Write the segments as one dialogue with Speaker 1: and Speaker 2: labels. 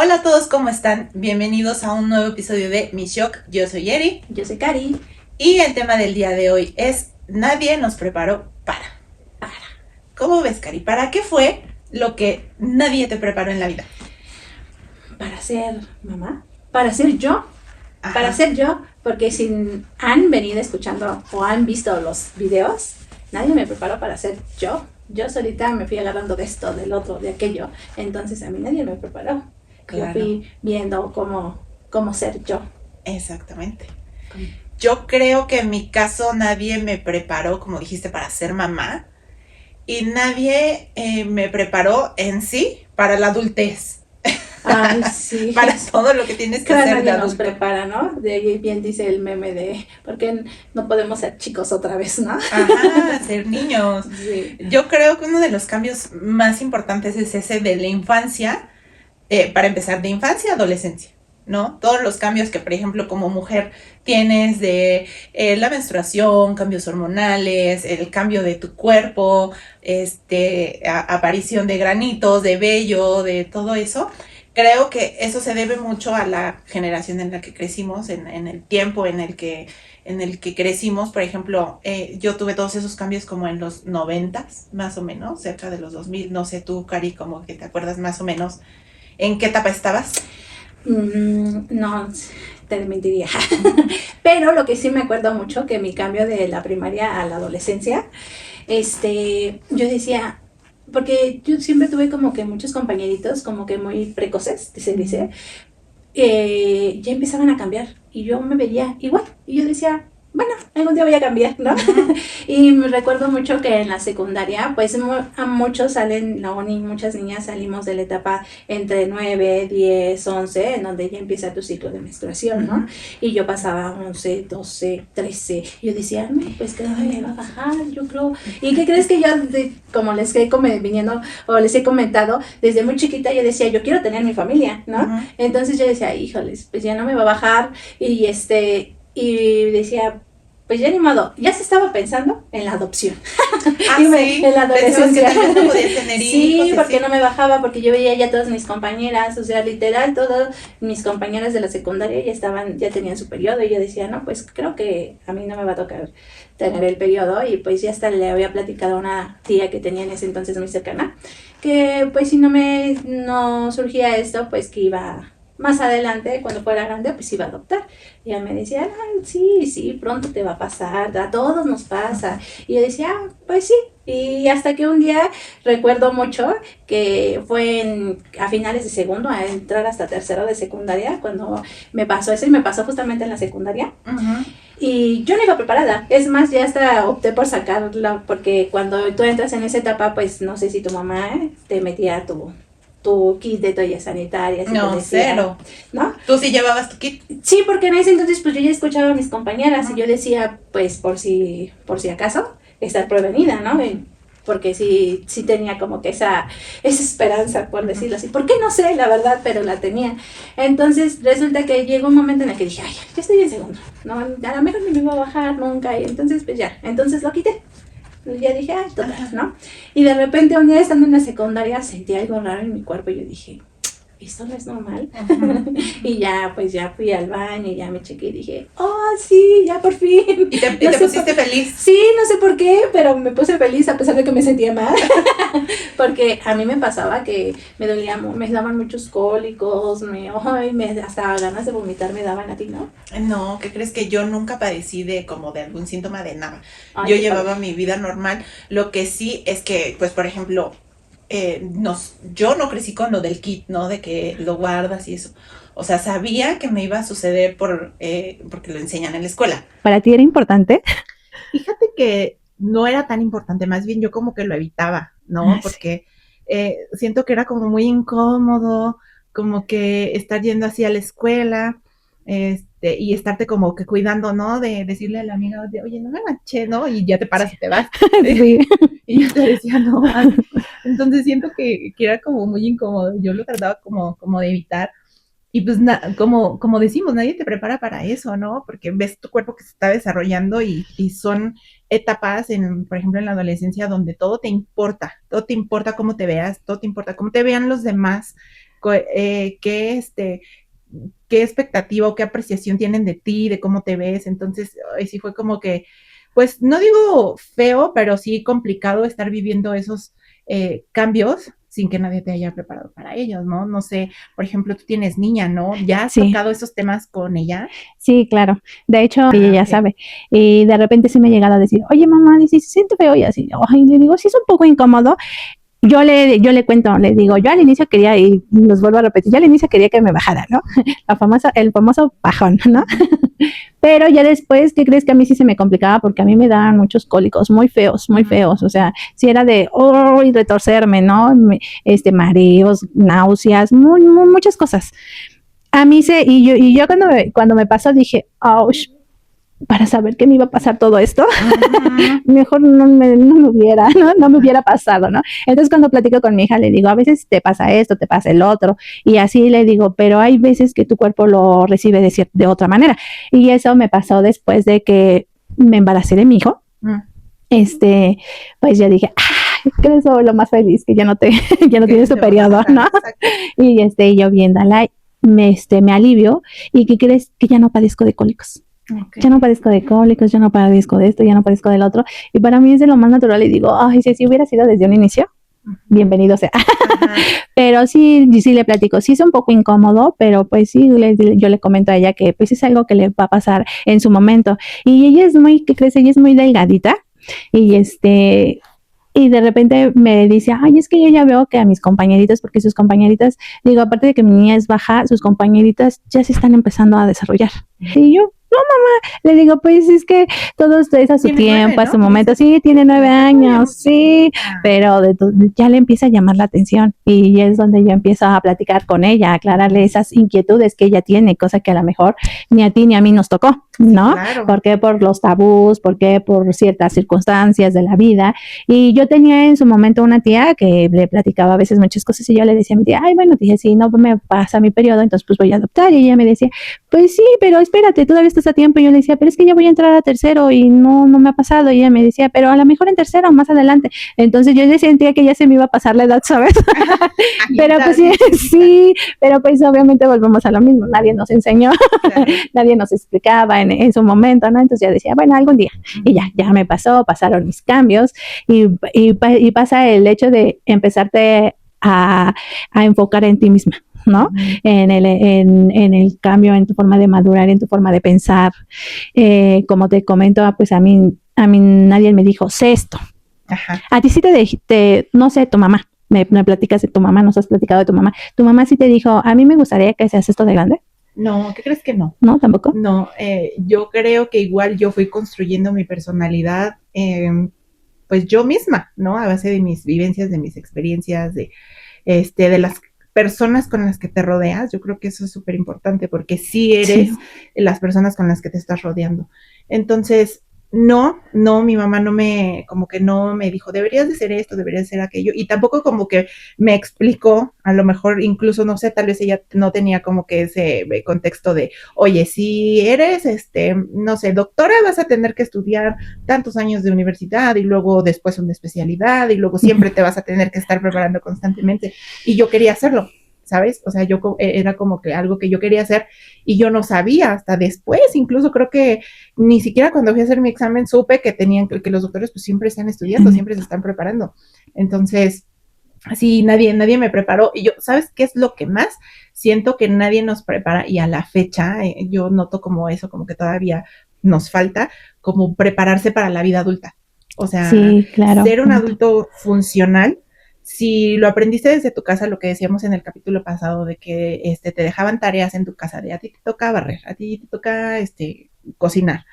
Speaker 1: Hola a todos, ¿cómo están? Bienvenidos a un nuevo episodio de Mi Shock. Yo soy Eri.
Speaker 2: Yo soy Cari.
Speaker 1: Y el tema del día de hoy es nadie nos preparó para. ¿Cómo ves, Cari? ¿Para qué fue lo que nadie te preparó en la vida?
Speaker 2: Para ser mamá, para ser yo,
Speaker 1: Ajá.
Speaker 2: para ser yo, porque si han venido escuchando o han visto los videos, nadie me preparó para ser yo. Yo solita me fui agarrando de esto, del otro, de aquello. Entonces a mí nadie me preparó.
Speaker 1: Claro.
Speaker 2: Yo fui viendo cómo ser yo.
Speaker 1: Exactamente. Yo creo que en mi caso nadie me preparó, como dijiste, para ser mamá. Y nadie me preparó en sí para la adultez.
Speaker 2: Ay, sí.
Speaker 1: Para todo lo que tienes que
Speaker 2: Claro,
Speaker 1: hacer de
Speaker 2: nadie nos
Speaker 1: adulto.
Speaker 2: prepara, ¿no? De ahí bien dice el meme de ¿por qué no podemos ser chicos otra vez, no?
Speaker 1: Ajá, ser niños.
Speaker 2: Sí.
Speaker 1: Yo creo que uno de los cambios más importantes es ese de la infancia, para empezar, de infancia a adolescencia, ¿no? Todos los cambios que, por ejemplo, como mujer tienes de la menstruación, cambios hormonales, el cambio de tu cuerpo, aparición de granitos, de vello, de todo eso. Creo que eso se debe mucho a la generación en la que crecimos, en el tiempo en el que crecimos. Por ejemplo, yo tuve todos esos cambios como en los 90s, más o menos, cerca de los 2000. No sé tú, Cari, como que te acuerdas más o menos en qué etapa estabas.
Speaker 2: No, te mentiría. Pero lo que sí me acuerdo mucho, que mi cambio de la primaria a la adolescencia, yo decía, porque yo siempre tuve como que muchos compañeritos como que muy precoces, se dice, ya empezaban a cambiar y yo me veía igual y yo decía, bueno, algún día voy a cambiar, ¿no?
Speaker 1: Ujú.
Speaker 2: Y me recuerdo mucho que en la secundaria, pues a muchos salen, la uni, muchas niñas salimos de la etapa entre 9, 10, 11, en donde ya empieza tu ciclo de menstruación, ¿no?
Speaker 1: Ujú.
Speaker 2: Y yo pasaba 11, 12, 13, yo decía, no, pues que me va a bajar, yo creo. ¿Y qué crees que yo, como les he viniendo, o les he comentado, desde muy chiquita yo decía, yo quiero tener mi familia, ¿no?
Speaker 1: Ujú.
Speaker 2: Entonces yo decía, híjoles, pues ya no me va a bajar, y decía, pues ya ni modo, ya se estaba pensando en la adopción.
Speaker 1: Ah,
Speaker 2: Y
Speaker 1: sí.
Speaker 2: en la
Speaker 1: Pensabas que
Speaker 2: adolescencia.
Speaker 1: tal vez no podías tener
Speaker 2: Sí,
Speaker 1: hijos.
Speaker 2: porque
Speaker 1: Sí.
Speaker 2: no me bajaba, porque yo veía ya todas mis compañeras, o sea, literal, todas mis compañeras de la secundaria ya tenían su periodo, y yo decía, no, pues creo que a mí no me va a tocar tener el periodo, y pues ya hasta le había platicado a una tía que tenía en ese entonces muy cercana, que pues si no surgía esto, pues que iba más adelante, cuando fuera grande, pues iba a adoptar. Y ella me decía, ah, sí, pronto te va a pasar, a todos nos pasa. Y yo decía, ah, pues sí. Y hasta que un día recuerdo mucho que fue a finales de segundo, a entrar hasta tercero de secundaria, cuando me pasó eso, y me pasó justamente en la secundaria.
Speaker 1: Ujú.
Speaker 2: Y yo no iba preparada. Es más, ya hasta opté por sacarla, porque cuando tú entras en esa etapa, pues no sé si tu mamá te metía tu kit de toallas sanitarias y
Speaker 1: No,
Speaker 2: te decía,
Speaker 1: cero.
Speaker 2: ¿no?
Speaker 1: ¿Tú sí llevabas tu kit?
Speaker 2: Sí, porque en ese entonces pues yo ya escuchaba a mis compañeras,
Speaker 1: Ujú.
Speaker 2: y yo decía, pues por si acaso, estar prevenida, ¿no? Porque sí tenía como que esa esperanza, por decirlo así. ¿Por qué? No sé, la verdad, pero la tenía. Entonces resulta que llegó un momento en el que dije, ay, ya estoy en segundo, no, a lo mejor ni me iba a bajar nunca, y entonces pues ya, entonces lo quité. Ya dije, ay, total, ¿no? Y de repente un día estando en la secundaria sentí algo raro en mi cuerpo, y yo dije, esto no es normal.
Speaker 1: Ujú.
Speaker 2: Y ya, pues ya fui al baño y ya me chequé y dije, oh, sí, ya por fin.
Speaker 1: ¿Y te
Speaker 2: No sé
Speaker 1: pusiste feliz?
Speaker 2: Sí, no sé por qué, pero me puse feliz a pesar de que me sentía mal. Porque a mí me pasaba que me daban muchos cólicos, hasta ganas de vomitar me daban. A ti, ¿no?
Speaker 1: No, ¿qué crees? Que yo nunca padecí de como de algún síntoma de nada.
Speaker 2: Ay,
Speaker 1: Yo
Speaker 2: qué
Speaker 1: llevaba
Speaker 2: padre.
Speaker 1: mi vida normal. Lo que sí es que, pues, por ejemplo, yo no crecí con lo del kit, ¿no? De que lo guardas y eso. O sea, sabía que me iba a suceder porque lo enseñan en la escuela.
Speaker 3: ¿Para ti era importante?
Speaker 1: Fíjate que no era tan importante, más bien yo como que lo evitaba, ¿no?
Speaker 3: Sí.
Speaker 1: Porque siento que era como muy incómodo, como que estar yendo así a la escuela, y estarte como que cuidando, ¿no? De decirle a la amiga, de, oye, no me manché, ¿no? Y ya te paras y te vas.
Speaker 3: Sí.
Speaker 1: Y yo te decía, no, entonces siento que era como muy incómodo. Yo lo trataba como de evitar. Y pues como decimos, nadie te prepara para eso, ¿no? Porque ves tu cuerpo que se está desarrollando y son etapas, por ejemplo, en la adolescencia donde todo te importa cómo te veas, todo te importa cómo te vean los demás, qué expectativa o qué apreciación tienen de ti, de cómo te ves. Entonces, sí fue como que, pues no digo feo, pero sí complicado estar viviendo esos cambios sin que nadie te haya preparado para ellos, ¿no? No sé, por ejemplo, tú tienes niña, ¿no? ¿Ya has
Speaker 3: Sí,
Speaker 1: tocado esos temas con ella?
Speaker 3: sí, claro. De hecho, ella ya
Speaker 1: Ok.
Speaker 3: sabe. Y de repente sí me ha llegado a decir, oye, mamá, dice, se siente feo y así. Ay, le digo, sí es un poco incómodo. Yo le cuento, le digo, yo al inicio quería, y los vuelvo a repetir, yo al inicio quería que me bajara, ¿no? El famoso bajón, ¿no? Pero ya después, ¿qué crees? Que a mí sí se me complicaba porque a mí me daban muchos cólicos muy feos. O sea, si era de, oh, y retorcerme, ¿no? Mareos, náuseas, muchas cosas. A mí y yo cuando me pasó dije, ouch, para saber que me iba a pasar todo esto,
Speaker 1: Ajá.
Speaker 3: mejor no me hubiera, ¿no? Me hubiera pasado, ¿no? Entonces cuando platico con mi hija le digo, a veces te pasa esto, te pasa el otro, y así le digo, pero hay veces que tu cuerpo lo recibe de otra manera. Y eso me pasó después de que me embaracé de mi hijo.
Speaker 1: Mm.
Speaker 3: Pues ya dije, ¡ay! Que eso es lo más feliz, que ya no ya no
Speaker 1: Que
Speaker 3: tienes
Speaker 1: se
Speaker 3: tu
Speaker 1: va a
Speaker 3: periodo,
Speaker 1: bajar,
Speaker 3: ¿no?
Speaker 1: exacto.
Speaker 3: Y yo viéndola, me alivio, y ¿qué crees? Que ya no padezco de cólicos.
Speaker 1: Ok.
Speaker 3: Ya no padezco de cólicos, ya no padezco de esto, ya no padezco del otro. Y para mí es de lo más natural. Y digo, ay, si hubiera sido desde un inicio, bienvenido sea.
Speaker 1: Ajá.
Speaker 3: Pero sí le platico, sí es un poco incómodo, pero pues sí, yo le comento a ella que pues es algo que le va a pasar en su momento. Y ella es ¿qué crees? Ella es muy delgadita. Y y de repente me dice, ay, es que yo ya veo que a mis compañeritas, porque sus compañeritas, digo, aparte de que mi niña es baja, sus compañeritas ya se están empezando a desarrollar. Y yo, no, mamá, le digo, pues es que todo esto es a su
Speaker 1: Tienes 9,
Speaker 3: tiempo, a
Speaker 1: ¿no?
Speaker 3: su
Speaker 1: Me
Speaker 3: momento.
Speaker 1: dices.
Speaker 3: Sí, tiene 9 años,
Speaker 1: Muy
Speaker 3: sí,
Speaker 1: chiquita.
Speaker 3: pero ya le empieza a llamar la atención, y es donde yo empiezo a platicar con ella, a aclararle esas inquietudes que ella tiene, cosa que a lo mejor ni a ti ni a mí nos tocó,
Speaker 1: Sí,
Speaker 3: ¿no?
Speaker 1: claro.
Speaker 3: ¿Por qué? Por los tabús, ¿por qué? Por ciertas circunstancias de la vida. Y yo tenía en su momento una tía que le platicaba a veces muchas cosas, y yo le decía a mi tía, ay, bueno, dije, si no me pasa mi periodo, entonces pues voy a adoptar. Y ella me decía, pues sí, pero espérate, todavía estás a tiempo. Y yo le decía, pero es que ya voy a entrar a tercero y no me ha pasado. Y ella me decía, pero a lo mejor en tercero o más adelante. Entonces yo ya sentía que ya se me iba a pasar la edad, ¿sabes? Pero pues sí, sí, pero pues obviamente volvemos a lo mismo, nadie nos enseñó,
Speaker 1: Claro.
Speaker 3: nadie nos explicaba en su momento, ¿no? Entonces ya decía, bueno, algún día. Y ya me pasaron mis cambios, y pasa el hecho de empezarte a enfocar en ti misma, ¿no? En el cambio, en tu forma de madurar, en tu forma de pensar. Como te comento, pues a mí nadie me dijo, sé esto.
Speaker 1: Ajá.
Speaker 3: A ti sí no sé, tu mamá, me platicas de tu mamá, nos has platicado de tu mamá. Tu mamá sí te dijo, a mí me gustaría que seas esto de grande.
Speaker 1: No, ¿qué crees que no?
Speaker 3: ¿No? ¿Tampoco?
Speaker 1: No, yo creo que igual yo fui construyendo mi personalidad, pues yo misma, ¿no? A base de mis vivencias, de mis experiencias, de las personas con las que te rodeas. Yo creo que eso es súper importante porque sí eres
Speaker 3: Sí.
Speaker 1: las personas con las que te estás rodeando. Entonces, no, mi mamá como que no me dijo, deberías de ser esto, deberías de ser aquello, y tampoco como que me explicó, a lo mejor incluso, no sé, tal vez ella no tenía como que ese contexto de, oye, si eres, no sé, doctora, vas a tener que estudiar tantos años de universidad y luego después una especialidad y luego siempre te vas a tener que estar preparando constantemente. Y yo quería hacerlo, ¿sabes? O sea, era como que algo que yo quería hacer y yo no sabía hasta después, incluso creo que ni siquiera cuando fui a hacer mi examen supe que que los doctores pues siempre están estudiando, siempre se están preparando. Entonces, así nadie me preparó. Y yo, ¿sabes qué es lo que más? Siento que nadie nos prepara y a la fecha yo noto como eso, como que todavía nos falta como prepararse para la vida adulta. O sea,
Speaker 3: Sí, claro.
Speaker 1: ser un adulto funcional. Si lo aprendiste desde tu casa, lo que decíamos en el capítulo pasado de que te dejaban tareas en tu casa, de a ti te toca barrer, a ti te toca cocinar.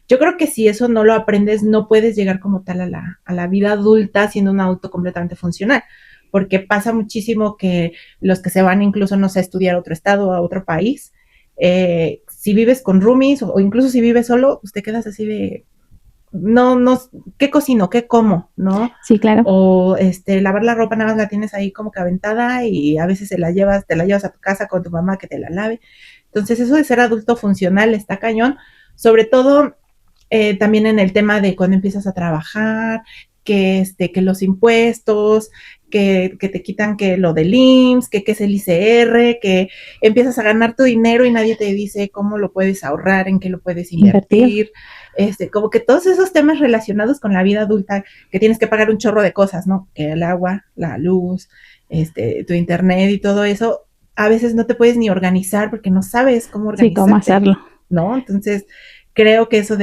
Speaker 1: Yo creo que si eso no lo aprendes, no puedes llegar como tal a la vida adulta siendo un adulto completamente funcional, porque pasa muchísimo que los que se van incluso, no sé, a estudiar a otro estado, a otro país, si vives con roomies o incluso si vives solo, pues te quedas así de, no, ¿qué cocino? ¿Qué como? ¿No?
Speaker 3: Sí, claro.
Speaker 1: O lavar la ropa nada más la tienes ahí como que aventada y a veces te la llevas a tu casa con tu mamá que te la lave. Entonces eso de ser adulto funcional está cañón, sobre todo también en el tema de cuando empiezas a trabajar, que los impuestos, que te quitan que lo del IMSS, que es el ICR, que empiezas a ganar tu dinero y nadie te dice cómo lo puedes ahorrar, en qué lo puedes invertir. Como que todos esos temas relacionados con la vida adulta, que tienes que pagar un chorro de cosas, ¿no? Que el agua, la luz, tu internet y todo eso, a veces no te puedes ni organizar porque no sabes cómo organizarte.
Speaker 3: Sí, cómo hacerlo.
Speaker 1: ¿No? Entonces, creo que eso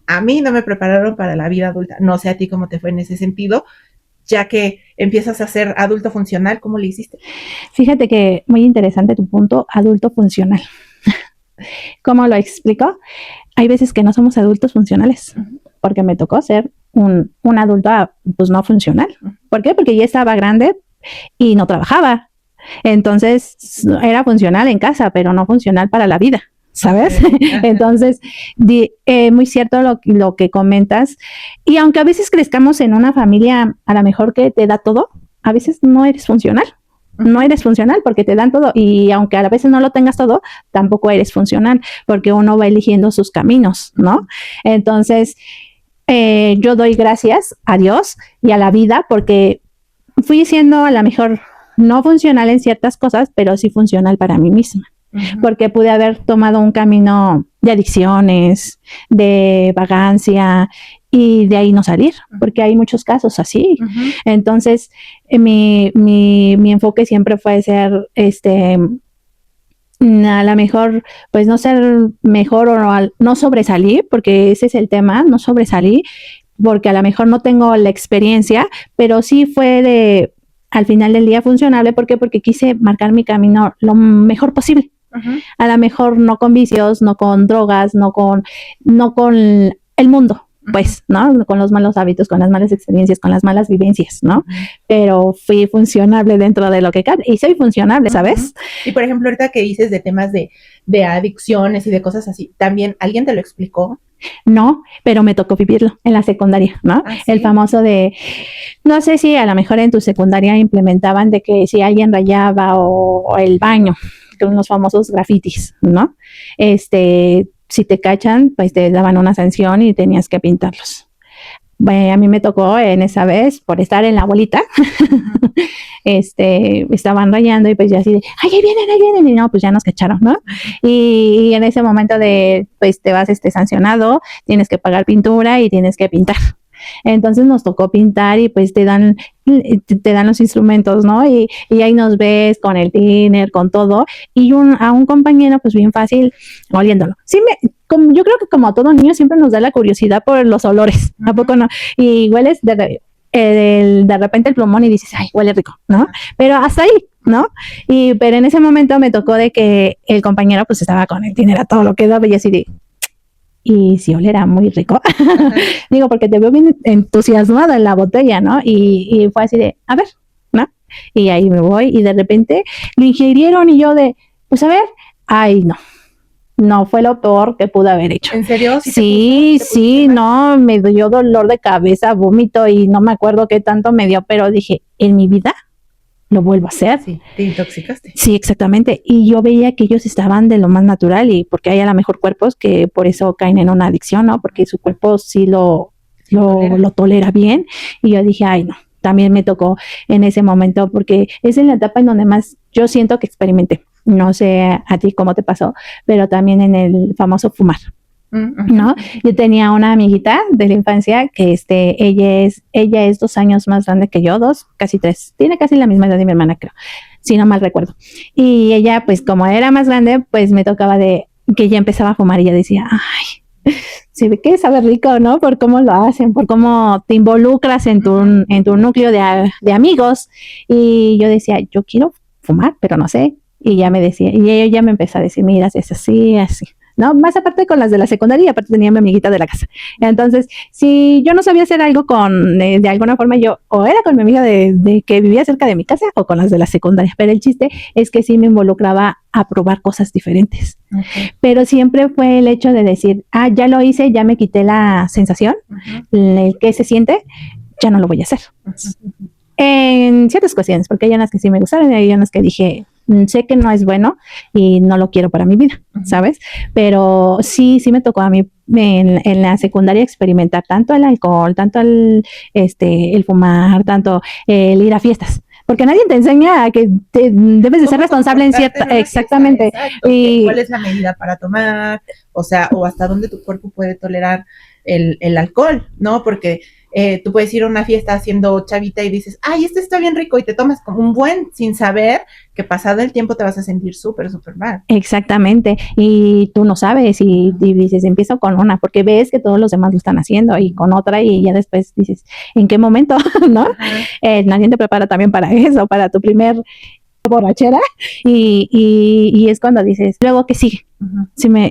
Speaker 1: a mí no me prepararon para la vida adulta. No sé a ti cómo te fue en ese sentido, ya que empiezas a ser adulto funcional, ¿cómo le hiciste?
Speaker 3: Fíjate que muy interesante tu punto, adulto funcional. ¿Cómo lo explico? Hay veces que no somos adultos funcionales, porque me tocó ser un adulto pues no funcional. ¿Por qué? Porque ya estaba grande y no trabajaba. Entonces era funcional en casa, pero no funcional para la vida, ¿sabes? Entonces, muy cierto lo que comentas. Y aunque a veces crezcamos en una familia a lo mejor que te da todo, a veces no eres funcional. No eres funcional porque te dan todo, y aunque a veces no lo tengas todo, tampoco eres funcional porque uno va eligiendo sus caminos, ¿no? Entonces, yo doy gracias a Dios y a la vida porque fui siendo a lo mejor no funcional en ciertas cosas, pero sí funcional para mí misma. Porque pude haber tomado un camino de adicciones, de vagancia, y de ahí no salir, porque hay muchos casos así. Entonces, mi enfoque siempre fue ser, a lo mejor, pues no ser mejor o no sobresalir, porque ese es el tema, no sobresalir, porque a lo mejor no tengo la experiencia, pero sí fue al final del día funcionable. ¿Por qué? Porque quise marcar mi camino lo mejor posible. A lo mejor no con vicios, no con drogas, no con el mundo, pues, ¿no? Con los malos hábitos, con las malas experiencias, con las malas vivencias, ¿no? Pero fui funcionable dentro de lo que cabe y soy funcionable, ¿sabes?
Speaker 1: Y por ejemplo, ahorita que dices de temas de adicciones y de cosas así, ¿también alguien te lo explicó?
Speaker 3: No, pero me tocó vivirlo en la secundaria, ¿no? ¿Sí? El famoso no sé si a lo mejor en tu secundaria implementaban de que si alguien rayaba o el baño, con los famosos grafitis, ¿no? Si te cachan, pues te daban una sanción y tenías que pintarlos. A mí me tocó en esa vez, por estar en la bolita, estaban rayando y pues ya así de, ¡ay, ahí vienen! Y no, pues ya nos cacharon, ¿no? Y en ese momento pues te vas sancionado, tienes que pagar pintura y tienes que pintar. Entonces nos tocó pintar y pues te dan los instrumentos, ¿no? Y ahí nos ves con el thinner, con todo, y a un compañero pues bien fácil oliéndolo. Sí, yo creo que como a todo niño siempre nos da la curiosidad por los olores, ¿a poco no? Y hueles de repente el plumón y dices, ay, huele rico, ¿no? Pero hasta ahí, ¿no? Pero en ese momento me tocó de que el compañero pues estaba con el thinner a todo lo que daba y así de, y si olera muy rico. Digo, porque te veo bien entusiasmada en la botella, ¿no? Y fue así de, a ver, ¿no? Y ahí me voy y de repente lo ingirieron y yo pues a ver, ay, no fue lo peor que pude haber hecho.
Speaker 1: ¿En serio?
Speaker 3: Sí, no, me dio dolor de cabeza, vómito y no me acuerdo qué tanto me dio, pero dije, en mi vida lo vuelvo a hacer.
Speaker 1: Sí, te intoxicaste.
Speaker 3: Sí, exactamente. Y yo veía que ellos estaban de lo más natural y porque hay a lo mejor cuerpos que por eso caen en una adicción, ¿no? Porque su cuerpo sí lo tolera bien. Y yo dije, ay, no, también me tocó en ese momento porque es en la etapa en donde más yo siento que experimenté. No sé a ti cómo te pasó, pero también en el famoso fumar. ¿No? Yo tenía una amiguita de la infancia que ella es 2 años más grande que yo, 2, casi 3, tiene casi la misma edad de mi hermana, creo, si no mal recuerdo. Y ella, pues como era más grande, pues me tocaba de que ella empezaba a fumar y ella decía, ay, se ve que sabe rico, ¿no? Por cómo lo hacen, por cómo te involucras en tu núcleo de amigos. Y yo decía, yo quiero fumar, pero no sé. Y ella me decía, y ella me empezó a decir, mira, es así, así. ¿No? Más aparte con las de la secundaria, aparte tenía mi amiguita de la casa. Entonces, si yo no sabía hacer algo de alguna forma, yo o era con mi amiga de que vivía cerca de mi casa o con las de la secundaria. Pero el chiste es que sí me involucraba a probar cosas diferentes. Okay. Pero siempre fue el hecho de decir, ya lo hice, ya me quité la sensación, el que se siente, ya no lo voy a hacer. En ciertas cuestiones, porque hay unas que sí me gustaron y hay unas que dije, sé que no es bueno y no lo quiero para mi vida, ¿sabes? Pero sí me tocó a mí en la secundaria experimentar tanto el alcohol, tanto el fumar, tanto el ir a fiestas. Porque nadie te enseña a que debes de ser responsable en cierta... Exactamente.
Speaker 1: Exacto. ¿Cuál es la medida para tomar? O sea, o hasta dónde tu cuerpo puede tolerar el alcohol, ¿no? Porque tú puedes ir a una fiesta siendo chavita y dices, ay, este está bien rico, y te tomas como un buen sin saber que pasado el tiempo te vas a sentir súper mal.
Speaker 3: Exactamente, y tú no sabes y dices, empiezo con una, porque ves que todos los demás lo están haciendo y con otra y ya después dices, ¿en qué momento? ¿No? Nadie te prepara también para eso, para tu primer borrachera y es cuando dices, luego que sigue.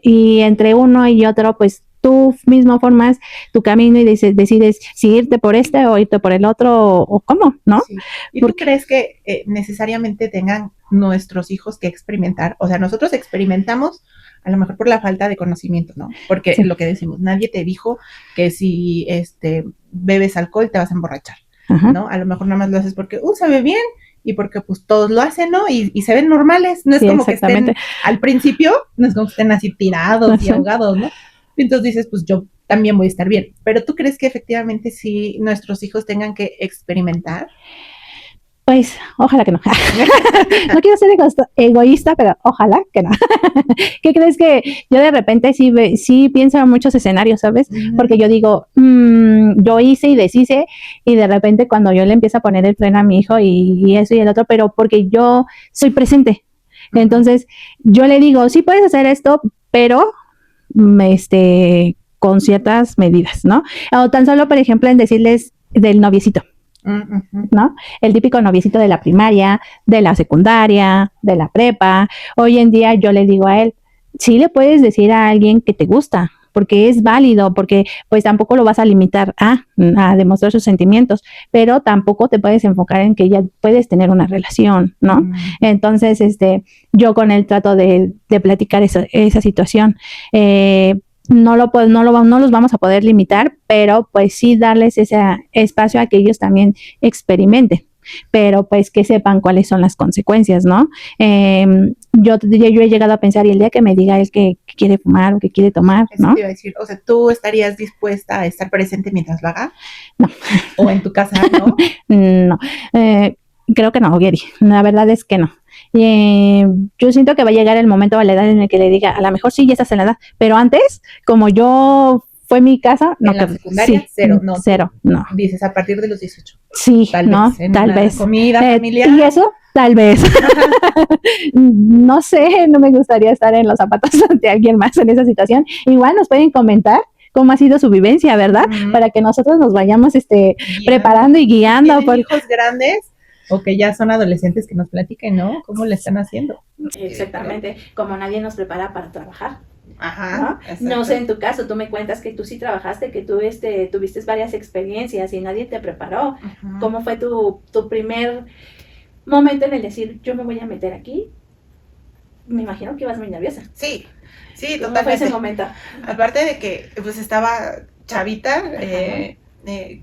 Speaker 3: Y entre uno y otro, pues tú mismo formas tu camino y decides si irte por este o irte por el otro o cómo, ¿no?
Speaker 1: Sí. ¿Y tú crees que necesariamente tengan nuestros hijos que experimentar? O sea, nosotros experimentamos a lo mejor por la falta de conocimiento, ¿no? Porque lo que decimos, nadie te dijo que si bebes alcohol te vas a emborrachar, ¿no? A lo mejor nada más lo haces porque, se ve bien, y porque pues todos lo hacen, ¿no? Y se ven normales, no es como que estén, al principio, no es como que estén así tirados y ahogados, ¿no? Entonces dices, pues yo también voy a estar bien. Pero ¿tú crees que efectivamente sí nuestros hijos tengan que experimentar?
Speaker 3: Pues, ojalá que no. No quiero ser egoísta, pero ojalá que no. ¿Qué crees que yo de repente sí pienso en muchos escenarios, ¿sabes? Porque yo digo, yo hice y deshice, y de repente cuando yo le empiezo a poner el freno a mi hijo y eso y el otro, pero porque yo soy presente. Entonces, yo le digo, sí puedes hacer esto, pero con ciertas medidas, ¿no? O tan solo, por ejemplo, en decirles del noviecito, ¿no? El típico noviecito de la primaria, de la secundaria, de la prepa. Hoy en día yo le digo a él, sí le puedes decir a alguien que te gusta, porque es válido, porque pues tampoco lo vas a limitar a demostrar sus sentimientos, pero tampoco te puedes enfocar en que ya puedes tener una relación, ¿no? Entonces, yo con él trato de platicar esa situación. No los vamos a poder limitar, pero pues sí darles ese espacio a que ellos también experimenten, pero pues que sepan cuáles son las consecuencias, ¿no? Yo he llegado a pensar, y el día que me diga él que quiere fumar o que quiere tomar,
Speaker 1: eso
Speaker 3: ¿no?
Speaker 1: Te iba a decir, o sea, ¿tú estarías dispuesta a estar presente mientras lo haga?
Speaker 3: No.
Speaker 1: ¿O en tu casa, no?
Speaker 3: No. Creo que no, Gary. La verdad es que no. Yo siento que va a llegar el momento a la edad en el que le diga, a lo mejor sí, ya estás en la edad, pero antes, como yo fue mi casa, no.
Speaker 1: En la secundaria,
Speaker 3: sí,
Speaker 1: cero,
Speaker 3: no.
Speaker 1: Dices, a partir de los 18.
Speaker 3: Sí,
Speaker 1: tal
Speaker 3: ¿no?
Speaker 1: Vez, en
Speaker 3: tal
Speaker 1: una
Speaker 3: vez.
Speaker 1: Comida familiar.
Speaker 3: Y eso, tal vez. No sé, no me gustaría estar en los zapatos de alguien más en esa situación. Igual nos pueden comentar cómo ha sido su vivencia, ¿verdad? Para que nosotros nos vayamos preparando y guiando.
Speaker 1: ¿Tienen hijos grandes o que ya son adolescentes, que nos platiquen, ¿no? ¿Cómo le están haciendo?
Speaker 2: Exactamente, como nadie nos prepara para trabajar.
Speaker 1: Ajá.
Speaker 2: No sé, en tu caso, tú me cuentas que tú sí trabajaste, que tú tuviste varias experiencias y nadie te preparó. ¿Cómo fue tu primer momento en el decir, yo me voy a meter aquí? Me imagino que ibas muy nerviosa.
Speaker 1: Sí,
Speaker 2: ¿Cómo
Speaker 1: totalmente.
Speaker 2: fue ese momento?
Speaker 1: Aparte de que pues estaba chavita,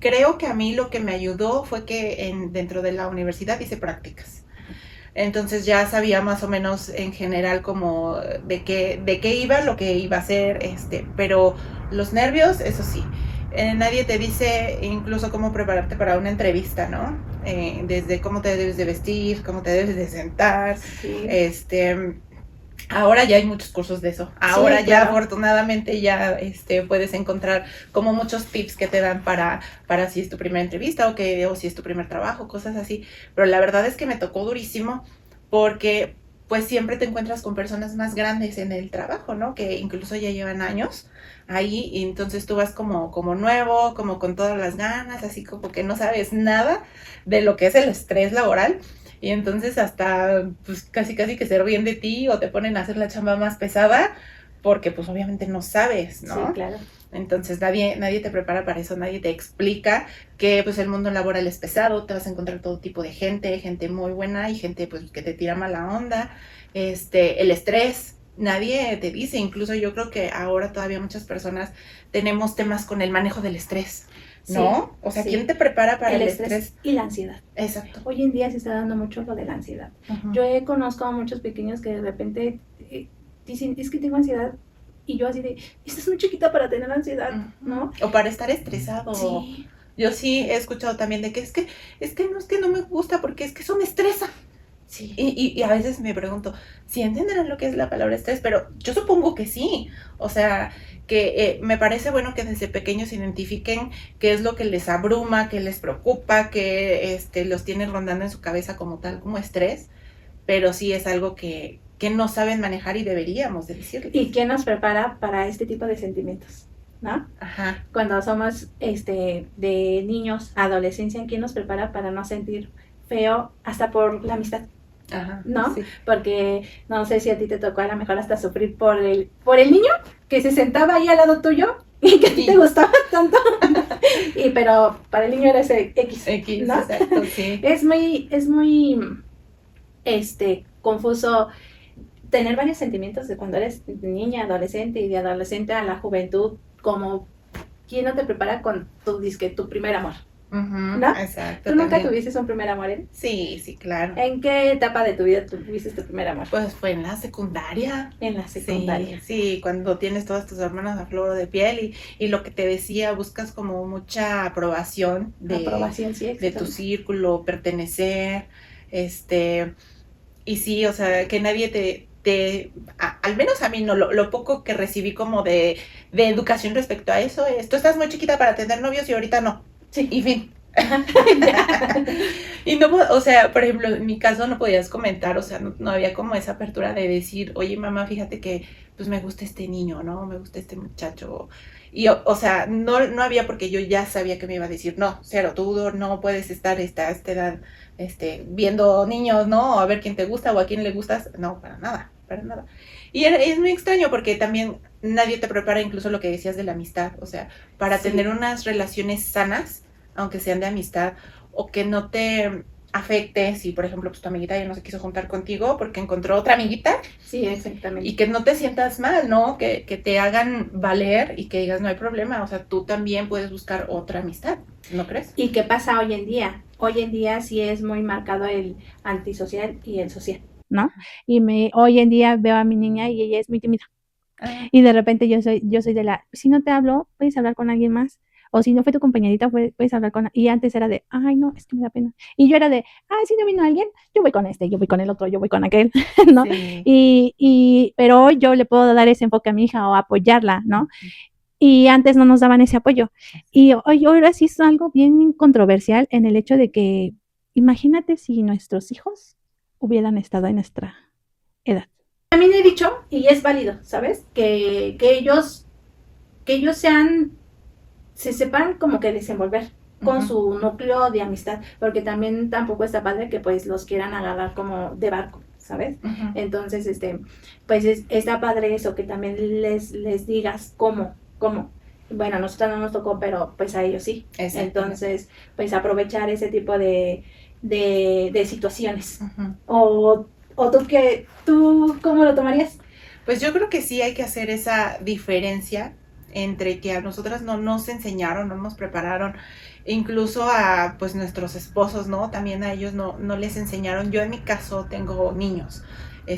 Speaker 1: creo que a mí lo que me ayudó fue que dentro de la universidad hice prácticas. Entonces ya sabía más o menos en general como de qué iba, lo que iba a hacer, pero los nervios, eso sí. Nadie te dice incluso cómo prepararte para una entrevista, ¿no? Desde cómo te debes de vestir, cómo te debes de sentar, Ahora ya hay muchos cursos de eso. Ahora sí, ya afortunadamente ya puedes encontrar como muchos tips que te dan para si es tu primera entrevista o si es tu primer trabajo, cosas así. Pero la verdad es que me tocó durísimo porque pues siempre te encuentras con personas más grandes en el trabajo, ¿no? Que incluso ya llevan años ahí, y entonces tú vas como nuevo, como con todas las ganas, así como que no sabes nada de lo que es el estrés laboral. Y entonces hasta pues casi que se ríen de ti o te ponen a hacer la chamba más pesada porque pues obviamente no sabes, ¿no?
Speaker 2: Sí, claro.
Speaker 1: Entonces nadie te prepara para eso, nadie te explica que pues el mundo laboral es pesado, te vas a encontrar todo tipo de gente muy buena y gente pues que te tira mala onda, el estrés, nadie te dice, incluso yo creo que ahora todavía muchas personas tenemos temas con el manejo del estrés. ¿no? O sea,
Speaker 2: sí.
Speaker 1: ¿quién te prepara para
Speaker 2: El
Speaker 1: el
Speaker 2: estrés y la ansiedad.
Speaker 1: Exacto.
Speaker 2: Hoy en día se está dando mucho lo de la ansiedad.
Speaker 1: Ujú.
Speaker 2: Yo conozco a muchos pequeños que de repente dicen, es que tengo ansiedad. Y yo así de, estás muy chiquita para tener ansiedad, ¿no?
Speaker 1: O para estar estresado.
Speaker 2: Sí.
Speaker 1: Yo sí he escuchado también de que es que no me gusta porque es que eso me estresa.
Speaker 2: Sí.
Speaker 1: Y a veces me pregunto, ¿si entenderán lo que es la palabra estrés? Pero yo supongo que sí. O sea, que me parece bueno que desde pequeños identifiquen qué es lo que les abruma, qué les preocupa, que los tiene rondando en su cabeza como tal, como estrés. Pero sí es algo que no saben manejar y deberíamos de decirles.
Speaker 2: ¿Y quién nos prepara para este tipo de sentimientos? ¿No?
Speaker 1: Ajá.
Speaker 2: Cuando somos de niños, adolescencia, ¿quién nos prepara para no sentir feo hasta por la amistad?
Speaker 1: Ajá,
Speaker 2: ¿no?
Speaker 1: sí.
Speaker 2: Porque no sé si a ti te tocó a lo mejor hasta sufrir por el niño que se sentaba ahí al lado tuyo y que a ti te gustaba tanto. Pero para el niño era ese X, ¿no?
Speaker 1: Exacto, sí.
Speaker 2: Es muy confuso tener varios sentimientos de cuando eres niña, adolescente y de adolescente a la juventud, como ¿quién no te prepara con tu primer amor? ¿No?
Speaker 1: Exacto.
Speaker 2: ¿Tú nunca
Speaker 1: también.
Speaker 2: tuviste un primer amor, eh?
Speaker 1: Sí, claro.
Speaker 2: ¿En qué etapa de tu vida tuviste tu primer amor?
Speaker 1: Pues fue en la secundaria.
Speaker 2: En la secundaria.
Speaker 1: Sí, cuando tienes todas tus hermanas a flor de piel y lo que te decía, buscas como mucha aprobación
Speaker 2: Aprobación, sí,
Speaker 1: de tu círculo, pertenecer, y sí, o sea, que nadie al menos a mí no, lo poco que recibí como de educación respecto a eso es, tú estás muy chiquita para tener novios y ahorita no.
Speaker 2: Sí.
Speaker 1: Y fin. Y no, o sea, por ejemplo, en mi caso no podías comentar, o sea, no había como esa apertura de decir, oye mamá, fíjate que pues me gusta este niño, ¿no? Me gusta este muchacho. Y o sea, no había porque yo ya sabía que me iba a decir, no, cero, tú no puedes estar a esta edad viendo niños, ¿no? O a ver quién te gusta o a quién le gustas. No, para nada, para nada. Y es muy extraño porque también nadie te prepara incluso lo que decías de la amistad, o sea, para
Speaker 2: Sí.
Speaker 1: tener unas relaciones sanas, aunque sean de amistad, o que no te afecte si, por ejemplo, pues tu amiguita ya no se quiso juntar contigo porque encontró otra amiguita.
Speaker 2: Sí, exactamente.
Speaker 1: Y que no te sientas mal, ¿no? Que te hagan valer y que digas, no hay problema, o sea, tú también puedes buscar otra amistad, ¿no crees?
Speaker 2: ¿Y qué pasa hoy en día? Hoy en día sí es muy marcado el antisocial y el social,
Speaker 3: ¿no? Y hoy en día veo a mi niña y ella es muy tímida. Y de repente yo soy de si no te hablo, puedes hablar con alguien más. O si no fue tu compañerita, puedes hablar con... Y antes era de, ay, no, es que me da pena. Y yo era de, ay, si no vino alguien, yo voy con yo voy con el otro, yo voy con aquel, ¿no? Sí. Pero hoy yo le puedo dar ese enfoque a mi hija o apoyarla, ¿no? Y antes no nos daban ese apoyo. Y hoy ahora sí es algo bien controversial en el hecho de que, imagínate si nuestros hijos hubieran estado en nuestra edad.
Speaker 2: También he dicho, y es válido, ¿sabes? Que ellos se sepan como que desenvolver con su núcleo de amistad, porque también tampoco está padre que pues los quieran agarrar como de barco, ¿sabes? Entonces, pues está padre eso, que también les digas cómo. Bueno, a nosotros no nos tocó, pero pues a ellos sí. Entonces, pues aprovechar ese tipo de situaciones. O tú, ¿cómo lo tomarías?
Speaker 1: Pues yo creo que sí hay que hacer esa diferencia entre que a nosotras no nos enseñaron, no nos prepararon, incluso a pues nuestros esposos, ¿no? También a ellos no les enseñaron. Yo en mi caso tengo niños,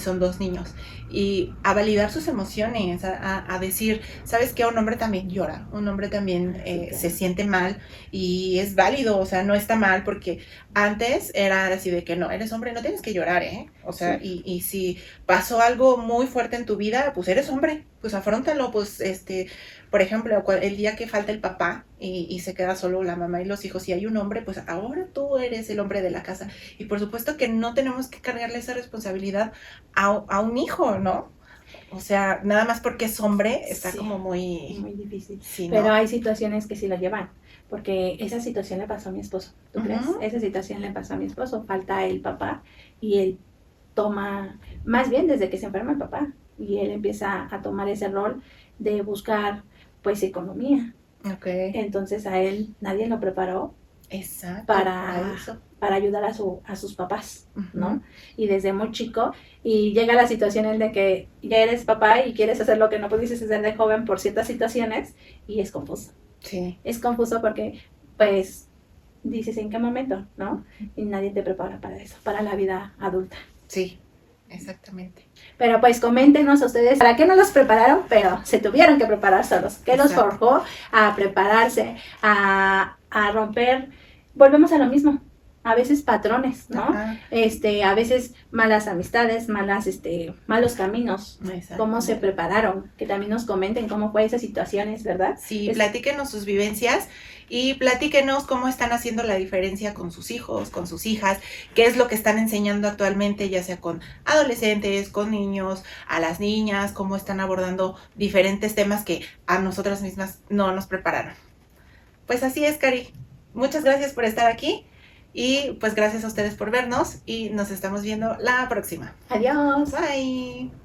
Speaker 1: son 2 niños, y a validar sus emociones, a decir, ¿sabes qué? Un hombre también llora, un hombre también se siente mal y es válido, o sea, no está mal, porque antes era así de que no, eres hombre, no tienes que llorar, ¿eh? O sea, sí. y si pasó algo muy fuerte en tu vida, pues eres hombre, pues afróntalo, pues por ejemplo, el día que falta el papá y se queda solo la mamá y los hijos y hay un hombre, pues ahora tú eres el hombre de la casa. Y por supuesto que no tenemos que cargarle esa responsabilidad a un hijo, ¿no? O sea, nada más porque es hombre está como muy
Speaker 2: difícil.
Speaker 1: Sí,
Speaker 2: pero
Speaker 1: ¿no?
Speaker 2: Hay situaciones que sí lo llevan, porque esa situación le pasó a mi esposo, ¿tú crees? Esa situación le pasó a mi esposo, falta el papá y él toma, más bien desde que se enferma el papá, y él empieza a tomar ese rol de buscar pues economía.
Speaker 1: Okay.
Speaker 2: Entonces a él nadie lo preparó.
Speaker 1: Exacto,
Speaker 2: para ayudar a sus papás, ¿no? Y desde muy chico, y llega la situación en de que ya eres papá y quieres hacer lo que no pudiste hacer de joven por ciertas situaciones, y es confuso.
Speaker 1: Sí.
Speaker 2: Es confuso porque pues dices en qué momento, ¿no? Y nadie te prepara para eso, para la vida adulta.
Speaker 1: Sí, exactamente.
Speaker 2: Pero pues coméntenos a ustedes para qué no los prepararon, pero se tuvieron que preparar solos. ¿Qué los
Speaker 1: Exacto.
Speaker 2: forjó a prepararse, a romper? Volvemos a lo mismo. A veces patrones, ¿no?
Speaker 1: Ajá,
Speaker 2: A veces malas amistades, malos caminos.
Speaker 1: exacto.
Speaker 2: ¿Cómo se prepararon? Que también nos comenten cómo fue esas situaciones, ¿verdad?
Speaker 1: Sí, platíquenos sus vivencias y platíquenos cómo están haciendo la diferencia con sus hijos, con sus hijas, qué es lo que están enseñando actualmente, ya sea con adolescentes, con niños, a las niñas, cómo están abordando diferentes temas que a nosotras mismas no nos prepararon. Pues así es, Cari. Muchas gracias por estar aquí y pues gracias a ustedes por vernos y nos estamos viendo la próxima.
Speaker 2: Adiós.
Speaker 1: Bye.